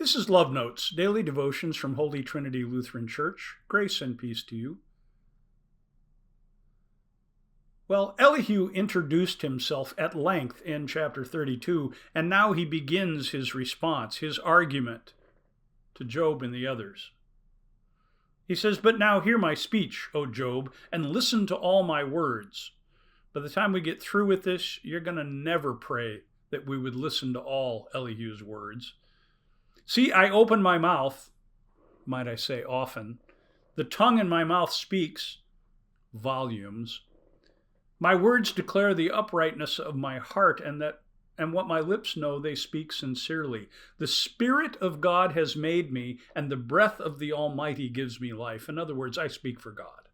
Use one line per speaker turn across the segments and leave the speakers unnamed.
This is Love Notes, daily devotions from Holy Trinity Lutheran Church. Grace and peace to you. Well, Elihu introduced himself at length in chapter 32, and now he begins his response, his argument to Job and the others. He says, "But now hear my speech, O Job, and listen to all my words." By the time we get through with this, you're going to never pray that we would listen to all Elihu's words. "See, I open my mouth," might I say often. "The tongue in my mouth speaks," volumes. "My words declare the uprightness of my heart, and what my lips know they speak sincerely. The Spirit of God has made me, and the breath of the Almighty gives me life." In other words, I speak for God.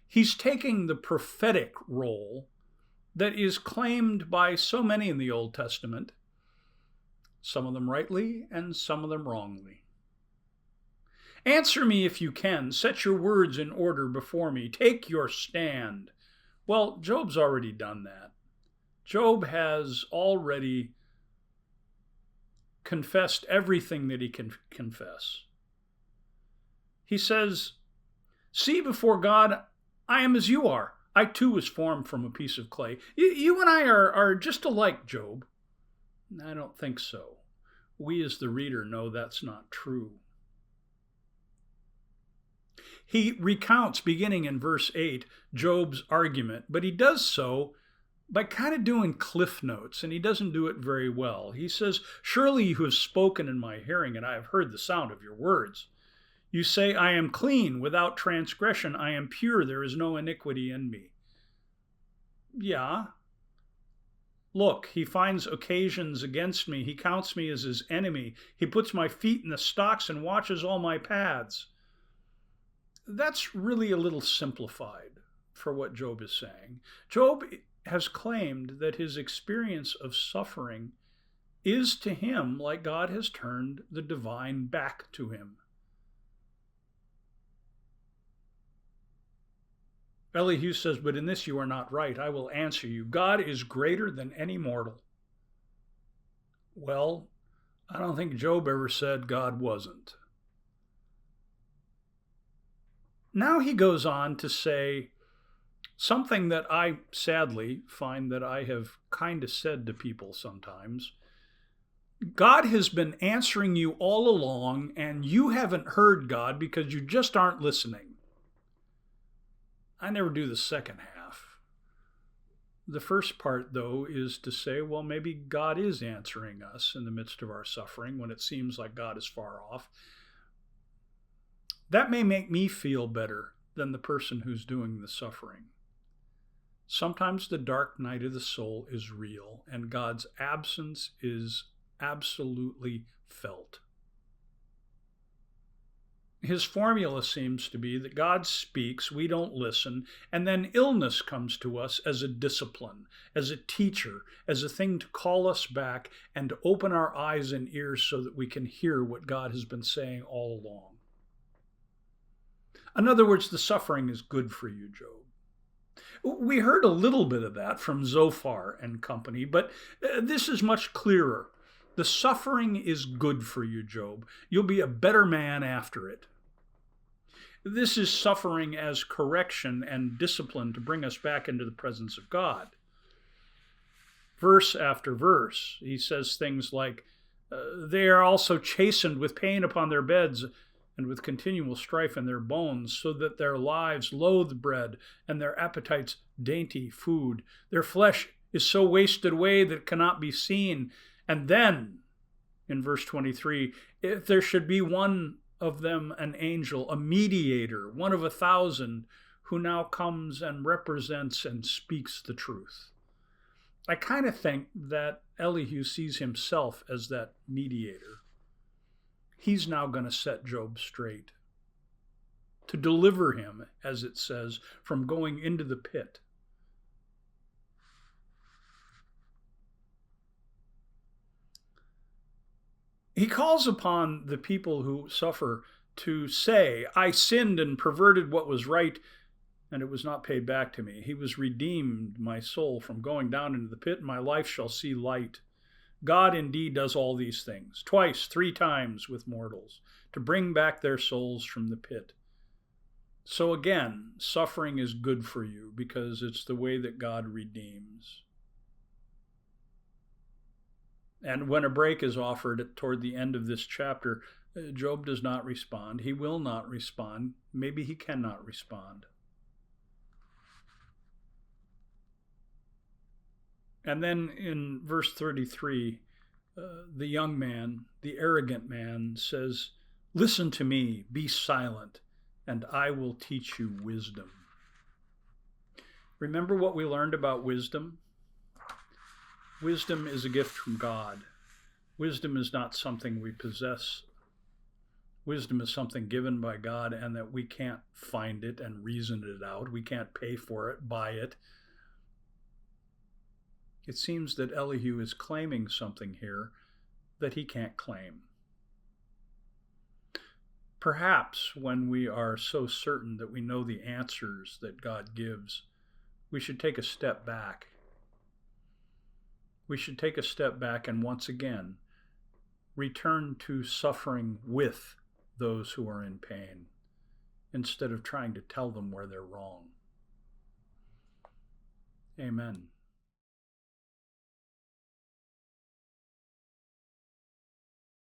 He's taking the prophetic role that is claimed by so many in the Old Testament, some of them rightly and some of them wrongly. "Answer me if you can. Set your words in order before me. Take your stand." Well, Job's already done that. Job has already confessed everything that he can confess. He says, "See, before God, I am as you are. I too was formed from a piece of clay." You and I are just alike, Job. I don't think so. We as the reader know that's not true. He recounts, beginning in verse 8, Job's argument, but he does so by kind of doing cliff notes, and he doesn't do it very well. He says, "Surely you have spoken in my hearing, and I have heard the sound of your words. You say, I am clean, without transgression. I am pure, there is no iniquity in me." Yeah. Look, he finds occasions against me. He counts me as his enemy. He puts my feet in the stocks and watches all my paths. That's really a little simplified for what Job is saying. Job has claimed that his experience of suffering is to him like God has turned the divine back to him. Elihu says, "But in this you are not right. I will answer you. God is greater than any mortal." Well, I don't think Job ever said God wasn't. Now he goes on to say something that I sadly find that I have kind of said to people sometimes. God has been answering you all along, and you haven't heard God because you just aren't listening. I never do the second half. The first part, though, is to say, well, maybe God is answering us in the midst of our suffering when it seems like God is far off. That may make me feel better than the person who's doing the suffering. Sometimes the dark night of the soul is real, and God's absence is absolutely felt. His formula seems to be that God speaks, we don't listen, and then illness comes to us as a discipline, as a teacher, as a thing to call us back and to open our eyes and ears so that we can hear what God has been saying all along. In other words, the suffering is good for you, Job. We heard a little bit of that from Zophar and company, but this is much clearer. The suffering is good for you, Job. You'll be a better man after it. This is suffering as correction and discipline to bring us back into the presence of God. Verse after verse, he says things like, "They are also chastened with pain upon their beds, and with continual strife in their bones, so that their lives loathe bread, and their appetites dainty food. Their flesh is so wasted away that it cannot be seen." And then, in verse 23, "If there should be one of them an angel, a mediator, one of 1,000, who now comes and represents and speaks the truth." I kind of think that Elihu sees himself as that mediator. He's now going to set Job straight, to deliver him, as it says, from going into the pit. He calls upon the people who suffer to say, "I sinned and perverted what was right, and it was not paid back to me. He was redeemed, my soul, from going down into the pit, and my life shall see light." God indeed does all these things, twice, 3 times with mortals, to bring back their souls from the pit. So again, suffering is good for you because it's the way that God redeems. And when a break is offered toward the end of this chapter, Job does not respond. He will not respond. Maybe he cannot respond. And then in verse 33, the young man, the arrogant man, says, "Listen to me, be silent, and I will teach you wisdom." Remember what we learned about wisdom? Wisdom is a gift from God. Wisdom is not something we possess. Wisdom is something given by God, and that we can't find it and reason it out. We can't pay for it, buy it. It seems that Elihu is claiming something here that he can't claim. Perhaps when we are so certain that we know the answers that God gives, we should take a step back. We should take a step back and once again return to suffering with those who are in pain instead of trying to tell them where they're wrong. Amen.